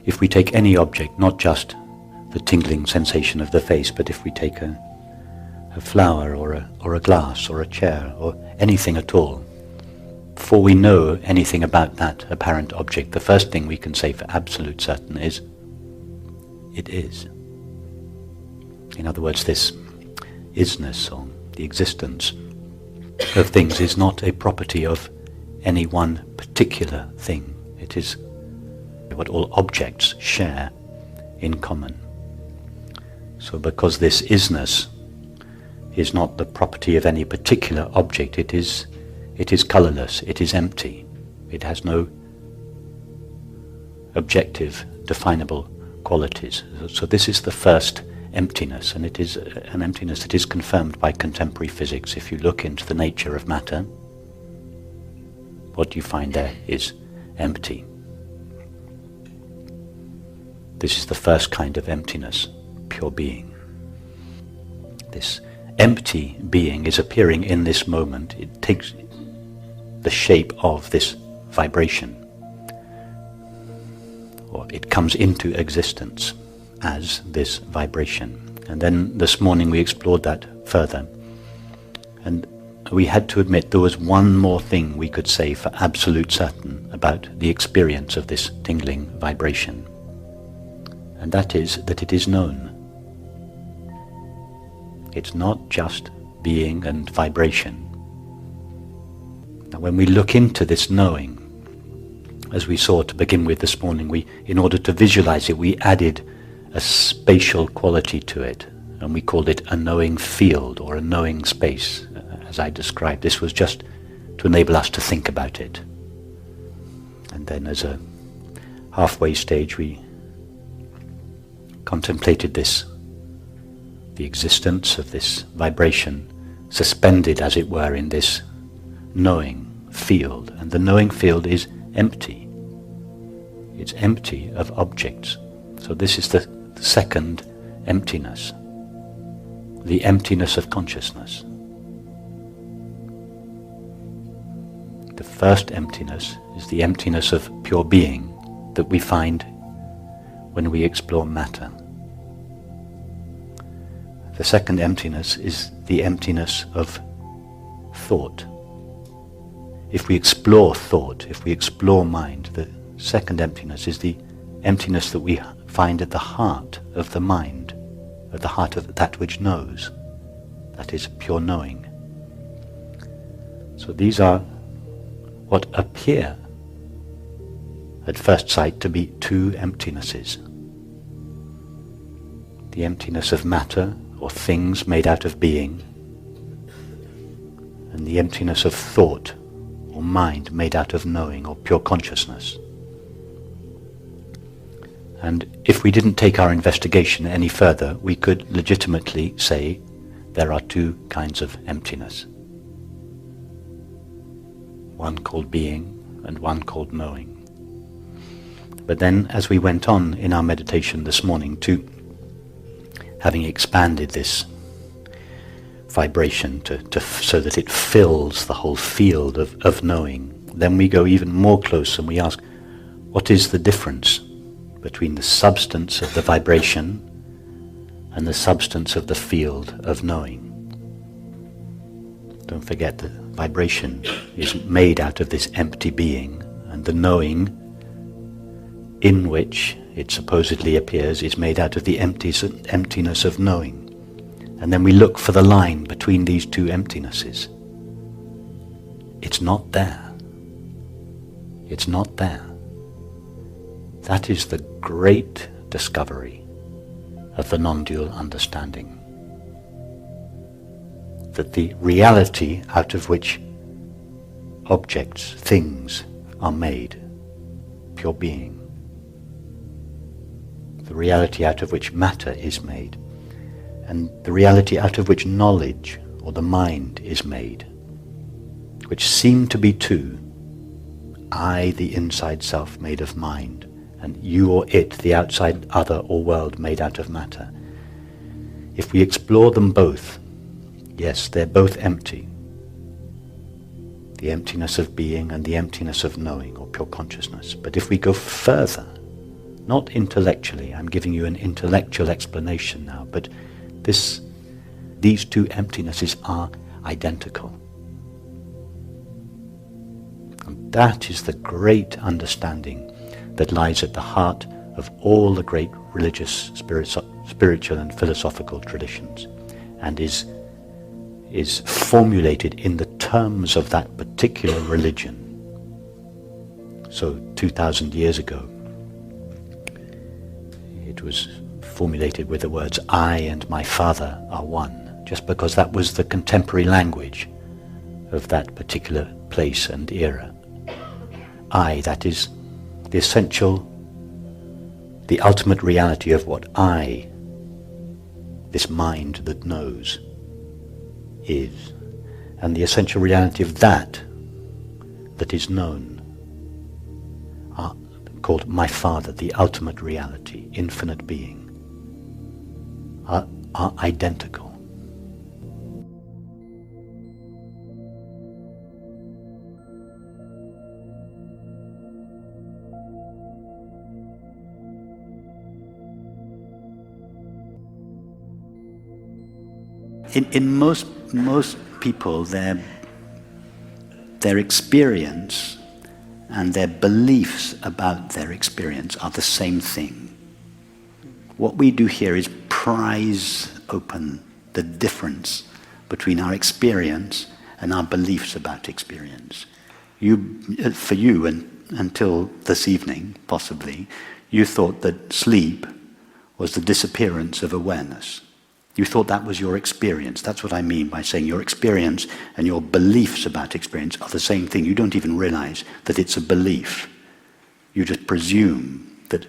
if we take any object, not just the tingling sensation of the face, but if we take a flower or a glass or a chair or anything at all, before we know anything about that apparent object, the first thing we can say for absolute certain is, it is. In other words, this isness, or the existence of things, is not a property of any one particular thing. It is what all objects share in common. So because this isness is not the property of any particular object, it is colourless, it is empty, it has no objective, definable qualities. So this is the first emptiness, and it is an emptiness that is confirmed by contemporary physics. If you look into the nature of matter, what you find there is empty. This is the first kind of emptiness, pure being. This empty being is appearing in this moment. It takes the shape of this vibration, or it comes into existence as this vibration. And then this morning we explored that further, and we had to admit there was one more thing we could say for absolute certain about the experience of this tingling vibration, and that is that it is known. It's not just being and vibration. Now when we look into this knowing, as we saw to begin with this morning, in order to visualize it, we added a spatial quality to it, and we called it a knowing field or a knowing space. As I described, this was just to enable us to think about it. And then as a halfway stage we contemplated this, the existence of this vibration suspended, as it were, in this knowing field. And the knowing field is empty. It's empty of objects. So this is the second emptiness, the emptiness of consciousness. The first emptiness is the emptiness of pure being that we find when we explore matter. The second emptiness is the emptiness of thought. If we explore thought, if we explore mind, the second emptiness is the emptiness that we find at the heart of the mind, at the heart of that which knows. That is pure knowing. So these are what appear at first sight to be two emptinesses. The emptiness of matter, or things made out of being, and the emptiness of thought, or mind made out of knowing, or pure consciousness. And if we didn't take our investigation any further, we could legitimately say there are two kinds of emptiness. One called being and one called knowing. But then as we went on in our meditation this morning, to having expanded this vibration so that it fills the whole field of knowing, then we go even more close and we ask, what is the difference between the substance of the vibration and the substance of the field of knowing? Don't forget that vibration is made out of this empty being, and the knowing in which it supposedly appears is made out of the emptiness of knowing. And then we look for the line between these two emptinesses. It's not there. It's not there. That is the great discovery of the nondual understanding. That the reality out of which objects, things are made, pure being, the reality out of which matter is made, and the reality out of which knowledge or the mind is made, which seem to be two, I, the inside self made of mind, and you or it, the outside other or world made out of matter. If we explore them both, yes, they're both empty. The emptiness of being and the emptiness of knowing or pure consciousness. But if we go further not intellectually. I'm giving you an intellectual explanation now, but these two emptinesses are identical. And that is the great understanding that lies at the heart of all the great religious, spiritual and philosophical traditions, and is formulated in the terms of that particular religion. So 2,000 years ago, it was formulated with the words, I and my Father are one, just because that was the contemporary language of that particular place and era. I, that is the essential, the ultimate reality of what I, this mind that knows, is, and the essential reality of that is known, are called my Father, the ultimate reality, infinite being, are identical. In most people, their experience and their beliefs about their experience are the same thing. What we do here is prise open the difference between our experience and our beliefs about experience. For you, until this evening, possibly, you thought that sleep was the disappearance of awareness. You thought that was your experience. That's what I mean by saying your experience and your beliefs about experience are the same thing. You don't even realize that it's a belief. You just presume that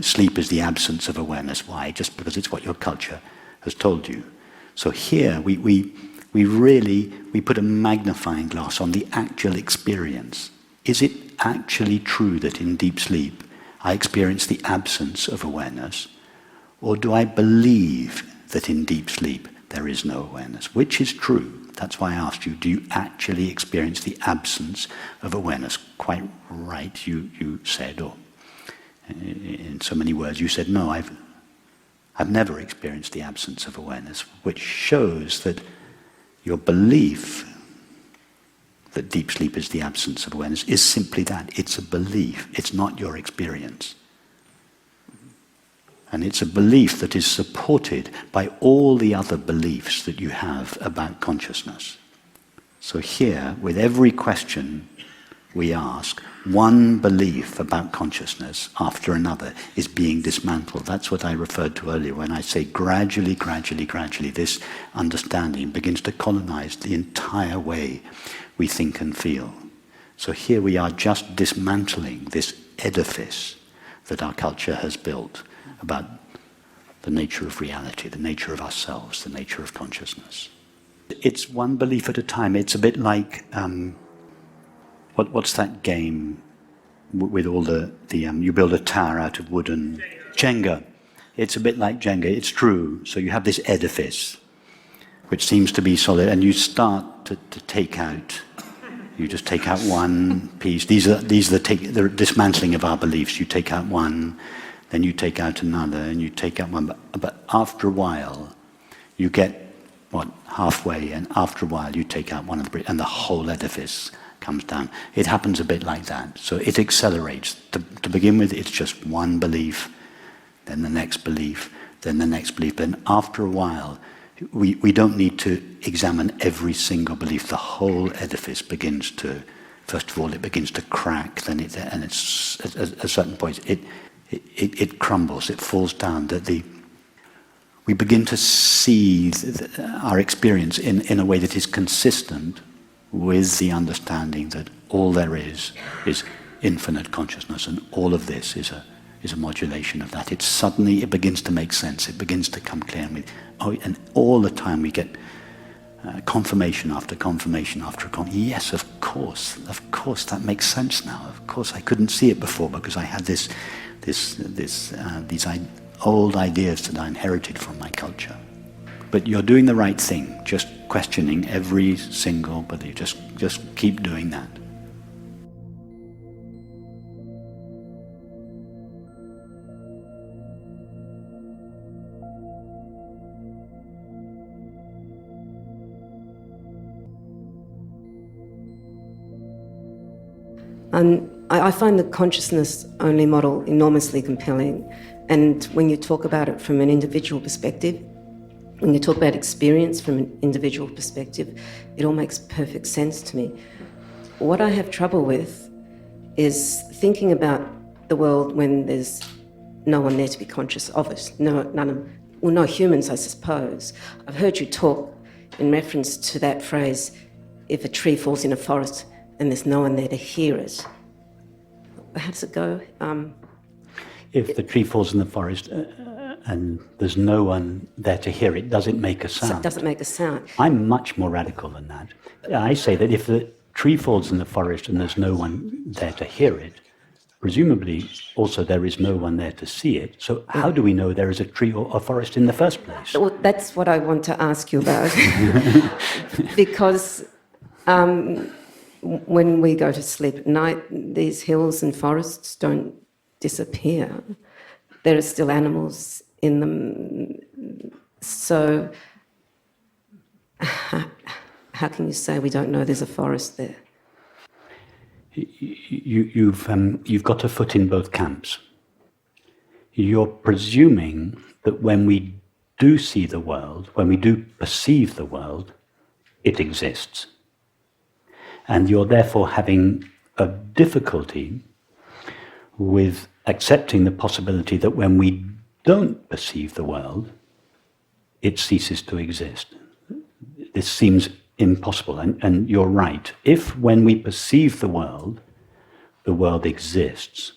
sleep is the absence of awareness. Why? Just because it's what your culture has told you. So here we put a magnifying glass on the actual experience. Is it actually true that in deep sleep I experience the absence of awareness? Or do I believe that in deep sleep there is no awareness? Which is true? That's why I asked you, do you actually experience the absence of awareness? Quite right, you said, or in so many words, you said, no, I've never experienced the absence of awareness, which shows that your belief that deep sleep is the absence of awareness is simply that. It's a belief. It's not your experience. And it's a belief that is supported by all the other beliefs that you have about consciousness. So here, with every question we ask, one belief about consciousness after another is being dismantled. That's what I referred to earlier when I say gradually, this understanding begins to colonize the entire way we think and feel. So here we are just dismantling this edifice that our culture has built about the nature of reality, the nature of ourselves, the nature of consciousness. It's one belief at a time. It's a bit like, what's that game with all you build a tower out of wood and Jenga. It's a bit like Jenga. It's true. So you have this edifice, which seems to be solid, and you start to take out. You just take out one piece. These are the dismantling of our beliefs. You take out one, then you take out another, and you take out one. But after a while, you get, halfway, and after a while you take out one of the bricks, and the whole edifice comes down. It happens a bit like that. So it accelerates. To begin with, it's just one belief, then the next belief, then the next belief. Then after a while, we don't need to examine every single belief. The whole edifice begins to, first of all, it begins to crack, then it's at a certain point, it crumbles, it falls down. We begin to see our experience in a way that is consistent with the understanding that all there is infinite consciousness, and all of this is a modulation of that. It begins to make sense. It begins to come clear. And all the time we get confirmation after confirmation after confirmation. Yes, of course, that makes sense now. Of course, I couldn't see it before because I had these old ideas that I inherited from my culture. But you're doing the right thing, just questioning every single belief. Just keep doing that. And I find the consciousness-only model enormously compelling. And when you talk about it from an individual perspective, when you talk about experience from an individual perspective, it all makes perfect sense to me. What I have trouble with is thinking about the world when there's no one there to be conscious of it. No humans, I suppose. I've heard you talk in reference to that phrase, if a tree falls in a forest and there's no one there to hear it. How does it go? If the tree falls in the forest and there's no one there to hear it, does it make a sound? Does it make a sound? I'm much more radical than that. I say that if the tree falls in the forest and there's no one there to hear it, presumably also there is no one there to see it. So how do we know there is a tree or a forest in the first place? Well, that's what I want to ask you about. Because when we go to sleep at night, these hills and forests don't disappear. There are still animals in them. So how can you say we don't know there's a forest there? You've got a foot in both camps. You're presuming that when we do see the world, when we do perceive the world, it exists. And you're therefore having a difficulty with accepting the possibility that when we don't perceive the world, it ceases to exist. This seems impossible, and you're right. If when we perceive the world exists,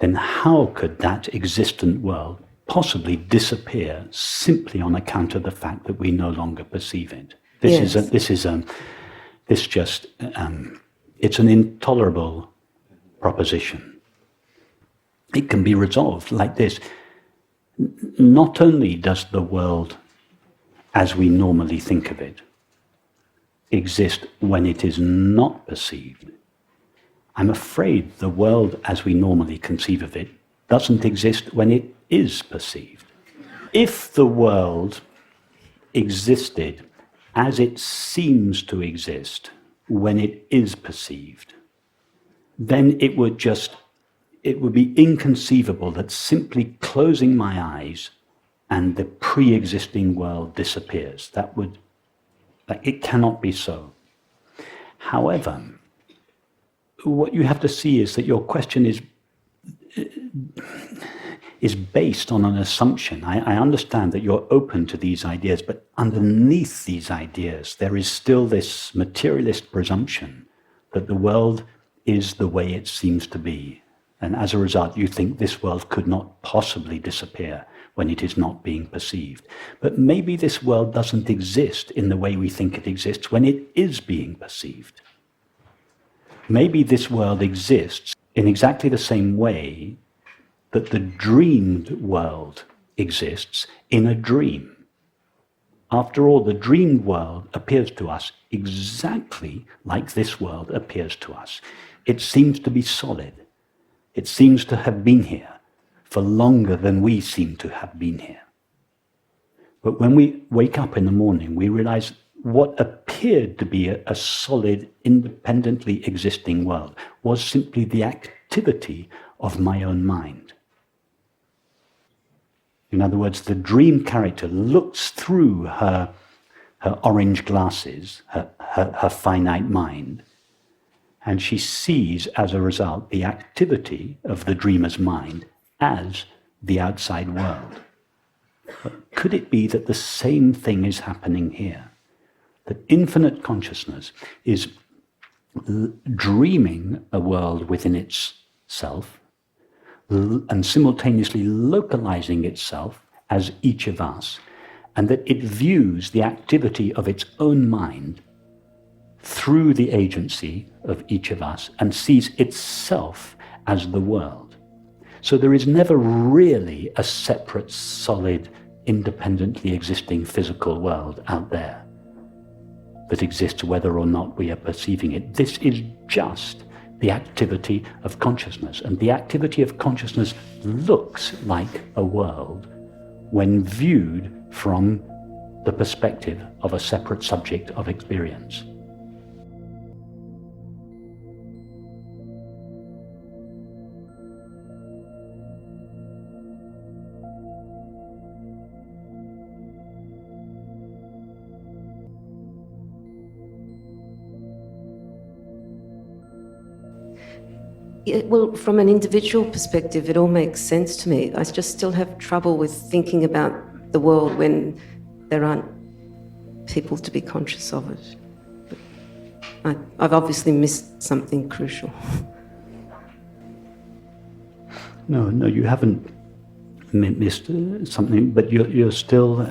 then how could that existent world possibly disappear simply on account of the fact that we no longer perceive it? It's an intolerable proposition. It can be resolved like this. Not only does the world as we normally think of it exist when it is not perceived, I'm afraid the world as we normally conceive of it doesn't exist when it is perceived. If the world existed as it seems to exist when it is perceived, then it would be inconceivable that simply closing my eyes and the pre-existing world disappears. It cannot be so. However, what you have to see is that your question is based on an assumption. I understand that you're open to these ideas, but underneath these ideas, there is still this materialist presumption that the world is the way it seems to be. And as a result, you think this world could not possibly disappear when it is not being perceived. But maybe this world doesn't exist in the way we think it exists when it is being perceived. Maybe this world exists in exactly the same way that the dreamed world exists in a dream. After all, the dreamed world appears to us exactly like this world appears to us. It seems to be solid. It seems to have been here for longer than we seem to have been here. But when we wake up in the morning, we realize what appeared to be a solid, independently existing world was simply the activity of my own mind. In other words, the dream character looks through her orange glasses, her finite mind, and she sees, as a result, the activity of the dreamer's mind as the outside world. But could it be that the same thing is happening here? That infinite consciousness is dreaming a world within itself and simultaneously localizing itself as each of us, and that it views the activity of its own mind through the agency of each of us and sees itself as the world. So there is never really a separate, solid, independently existing physical world out there that exists whether or not we are perceiving it. This is just the activity of consciousness. And the activity of consciousness looks like a world when viewed from the perspective of a separate subject of experience. Yeah, well, from an individual perspective, it all makes sense to me. I just still have trouble with thinking about the world when there aren't people to be conscious of it. I've obviously missed something crucial. No, you haven't missed something, but you're still...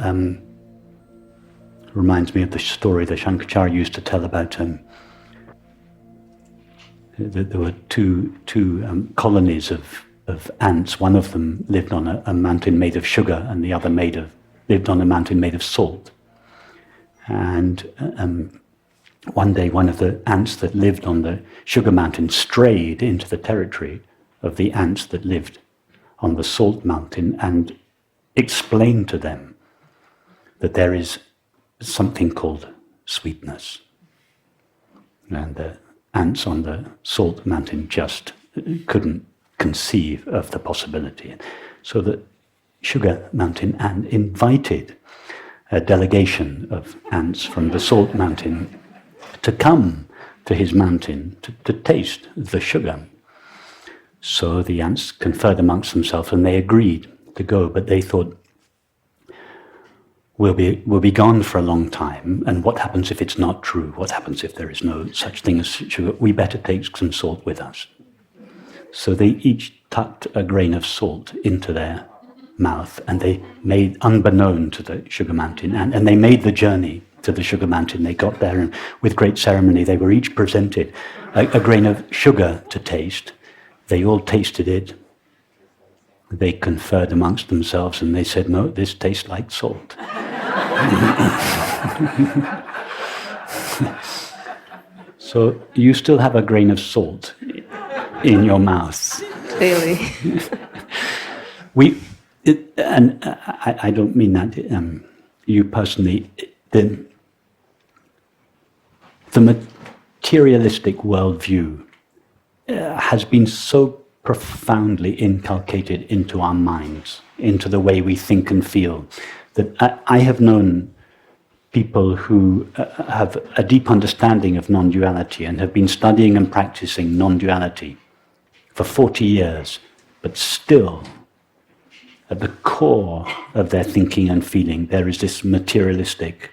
reminds me of the story that Shankaracharya used to tell about that there were two colonies of ants. One of them lived on a mountain made of sugar, and the other lived on a mountain made of salt. And one day, one of the ants that lived on the sugar mountain strayed into the territory of the ants that lived on the salt mountain and explained to them that there is something called sweetness. And the ants on the salt mountain just couldn't conceive of the possibility. So the sugar mountain ant invited a delegation of ants from the salt mountain to come to his mountain to taste the sugar. So the ants conferred amongst themselves and they agreed to go, but they thought, we'll be gone for a long time, and what happens if it's not true? What happens if there is no such thing as sugar? We better take some salt with us. So they each tucked a grain of salt into their mouth, and they made, unbeknown to the sugar mountain, and they made the journey to the sugar mountain. They got there, and with great ceremony, they were each presented a grain of sugar to taste. They all tasted it. They conferred amongst themselves, and they said, no, this tastes like salt. So you still have a grain of salt in your mouth. Clearly. I don't mean that you personally. The materialistic worldview has been so profoundly inculcated into our minds, into the way we think and feel, that I have known people who have a deep understanding of non-duality and have been studying and practicing non-duality for 40 years, but still, at the core of their thinking and feeling, there is this materialistic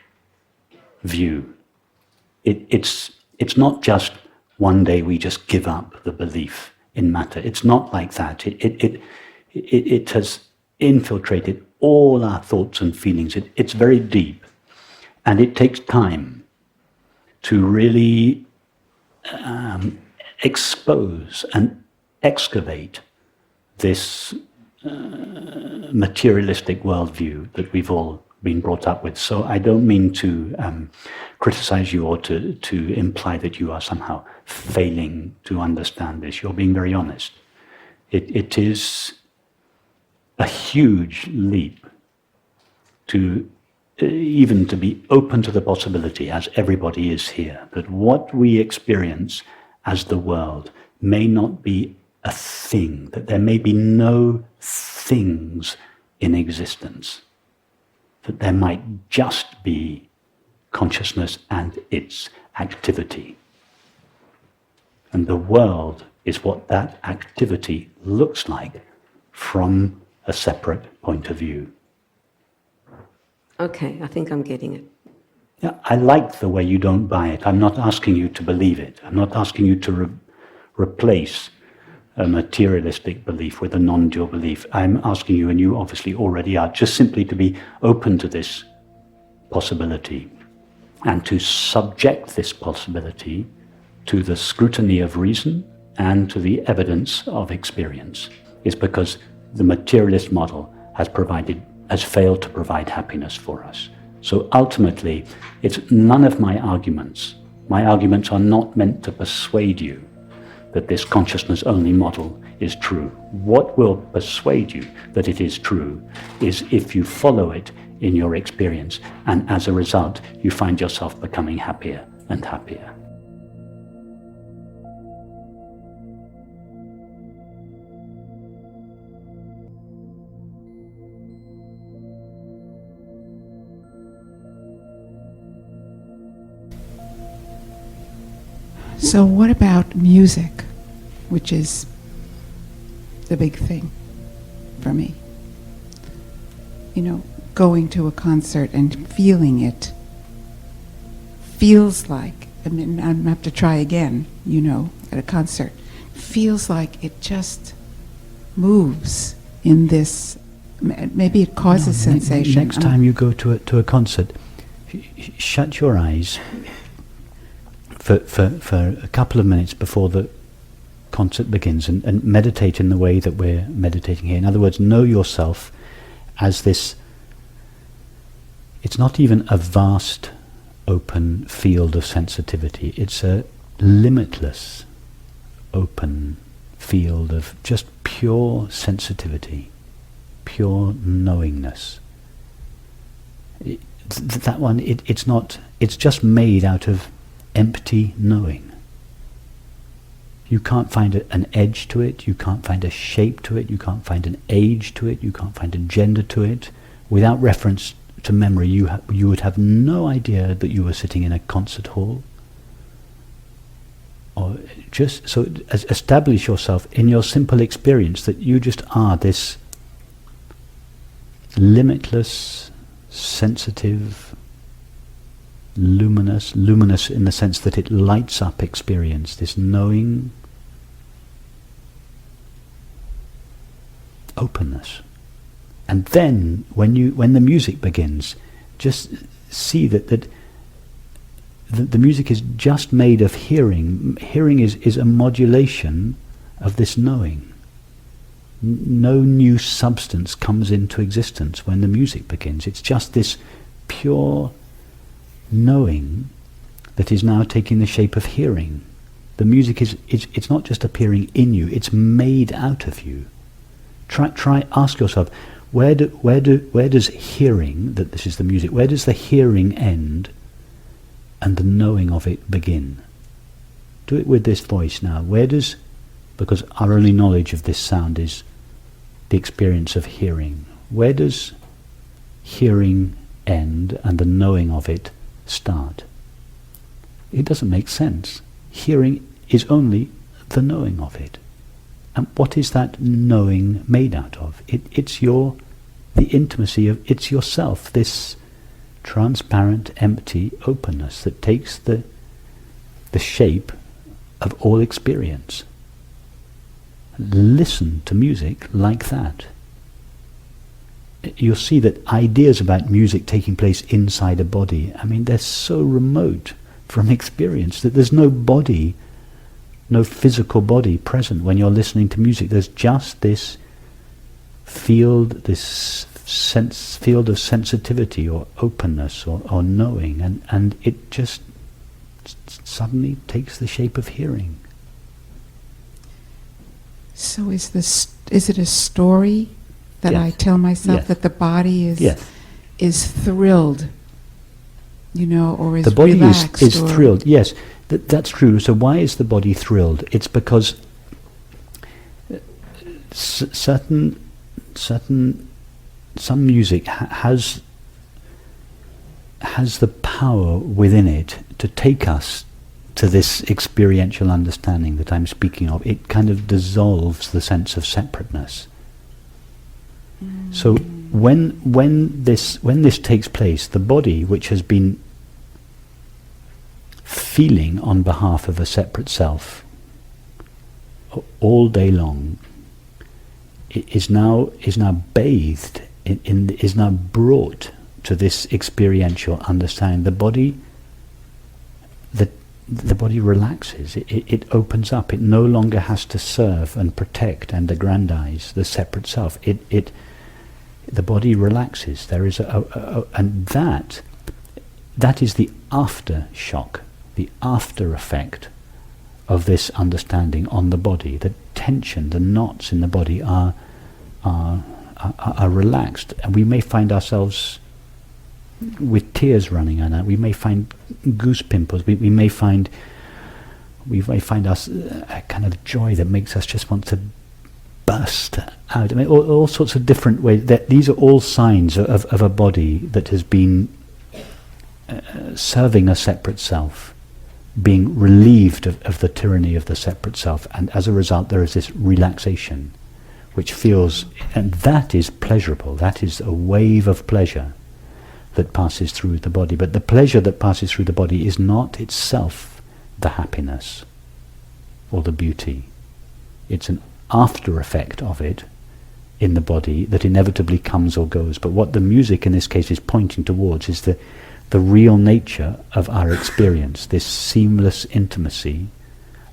view. It's not just one day we just give up the belief in matter. It's not like that. It has infiltrated all our thoughts and feelings. It's very deep, and it takes time to really expose and excavate this materialistic worldview that we've all been brought up with. So I don't mean to criticize you or to imply that you are somehow failing to understand this. You're being very honest. It is a huge leap to even to be open to the possibility, as everybody is here, that what we experience as the world may not be a thing, that there may be no things in existence, that there might just be consciousness and its activity. And the world is what that activity looks like from a separate point of view. Okay, I think I'm getting it. Yeah, I like the way you don't buy it. I'm not asking you to believe it. I'm not asking you to replace a materialistic belief with a non-dual belief. I'm asking you, and you obviously already are, just simply to be open to this possibility and to subject this possibility to the scrutiny of reason and to the evidence of experience. It's because the materialist model has failed to provide happiness for us. So ultimately, it's none of my arguments. My arguments are not meant to persuade you that this consciousness-only model is true. What will persuade you that it is true is if you follow it in your experience, and as a result, you find yourself becoming happier and happier. So what about music, which is the big thing for me. You know, going to a concert and feeling it feels like, I mean, I have to try again, you know, at a concert, feels like it just moves in this, maybe it causes sensation. Next time you go to a concert, shut your eyes for a couple of minutes before the concert begins and meditate in the way that we're meditating here. In other words, know yourself as this, it's not even a vast open field of sensitivity, it's a limitless open field of just pure sensitivity, pure knowingness. That one, it's not, it's just made out of empty knowing. You can't find an edge to it, you can't find a shape to it, you can't find an age to it, you can't find a gender to it. Without reference to memory, you would have no idea that you were sitting in a concert hall. Or just so establish yourself in your simple experience that you just are this limitless, sensitive, luminous in the sense that it lights up experience, this knowing openness. And then when the music begins, just see that the music is just made of hearing. Hearing is a modulation of this knowing. No new substance comes into existence when the music begins. It's just this pure knowing that is now taking the shape of hearing. The music it's not just appearing in you, it's made out of you. Try ask yourself, where does hearing, that this is the music, where does the hearing end and the knowing of it begin? Do it with this voice now. Because our only knowledge of this sound is the experience of hearing. Where does hearing end and the knowing of it start? It doesn't make sense. Hearing is only the knowing of it. And what is that knowing made out of? It's the intimacy of, it's yourself, this transparent, empty openness that takes the shape of all experience. Listen to music like that. You'll see that ideas about music taking place inside a body, I mean, they're so remote from experience that there's no body, no physical body present when you're listening to music. There's just this field, this field of sensitivity or openness or knowing, and it just suddenly takes the shape of hearing. So is it a story that Yes. I tell myself, Yes. that the body Yes. is thrilled, you know, or is The body relaxed? is or thrilled, yes, that's true. So why is the body thrilled? It's because some music has the power within it to take us to this experiential understanding that I'm speaking of. It kind of dissolves the sense of separateness. So when this takes place, the body, which has been feeling on behalf of a separate self all day long, is now bathed is now brought to this experiential understanding. The body relaxes. It opens up. It no longer has to serve and protect and aggrandize the separate self. The body relaxes. There is and that is the aftershock, the after effect of this understanding on the body. The tension, the knots in the body are relaxed, and we may find ourselves with tears running on that. We may find goose pimples. We may find us a kind of joy that makes us just want to burst out. I mean, all sorts of different ways. These are all signs of a body that has been serving a separate self, being relieved of the tyranny of the separate self, and as a result there is this relaxation. which feels, and that is pleasurable, that is a wave of pleasure that passes through the body. But the pleasure that passes through the body is not itself the happiness or the beauty. It's an after effect of it in the body that inevitably comes or goes. But what the music in this case is pointing towards is the real nature of our experience, this seamless intimacy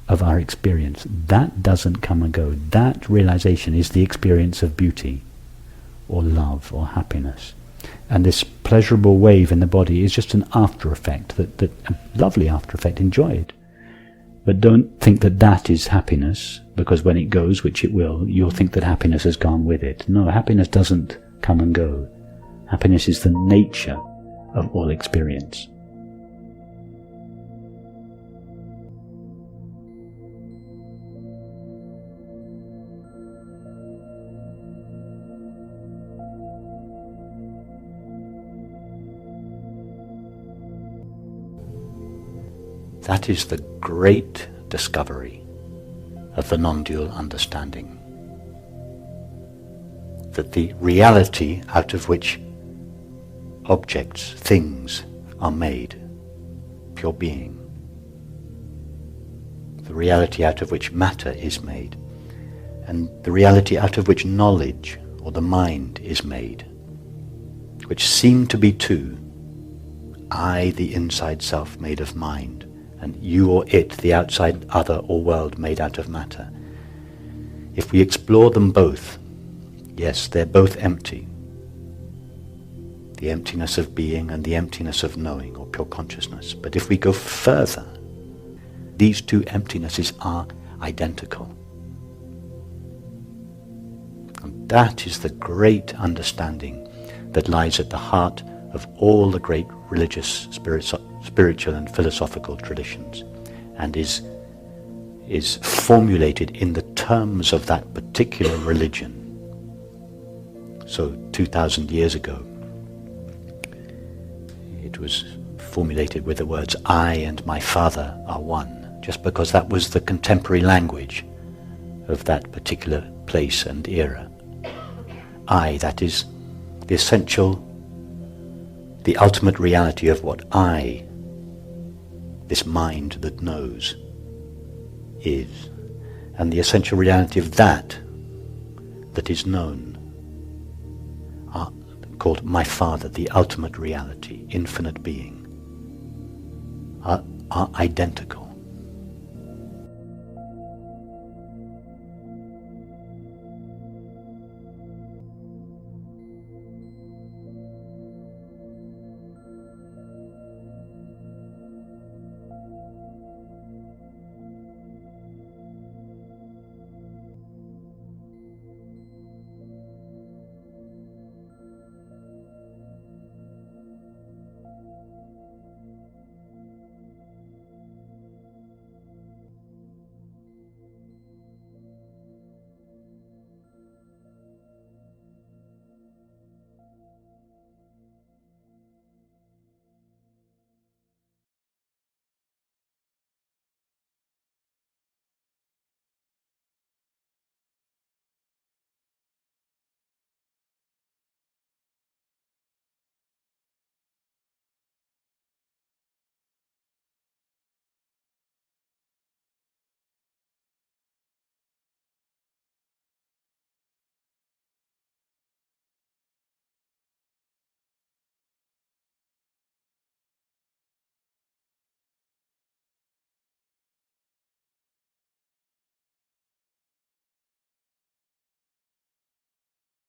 of our experience. That doesn't come and go. That realization is the experience of beauty or love or happiness. And this pleasurable wave in the body is just an after effect, that a lovely after effect, enjoy it. But don't think that that is happiness, because when it goes, which it will, you'll think that happiness has gone with it. No, happiness doesn't come and go. Happiness is the nature of all experience. That is the great discovery of the non-dual understanding. That the reality out of which objects, things are made, pure being, the reality out of which matter is made, and the reality out of which knowledge or the mind is made, which seem to be two, I, the inside self made of mind, and you or it, the outside other or world made out of matter. If we explore them both, yes, they're both empty. The emptiness of being and the emptiness of knowing or pure consciousness. But if we go further, these two emptinesses are identical. And that is the great understanding that lies at the heart of all the great religious, spiritual and philosophical traditions, and is formulated in the terms of that particular religion. So 2,000 years ago, it was formulated with the words, I and my Father are one, just because that was the contemporary language of that particular place and era. I, that is the essential, the ultimate reality of what I, this mind that knows, is. And the essential reality of that is known are called my Father, the ultimate reality, infinite being, are identical.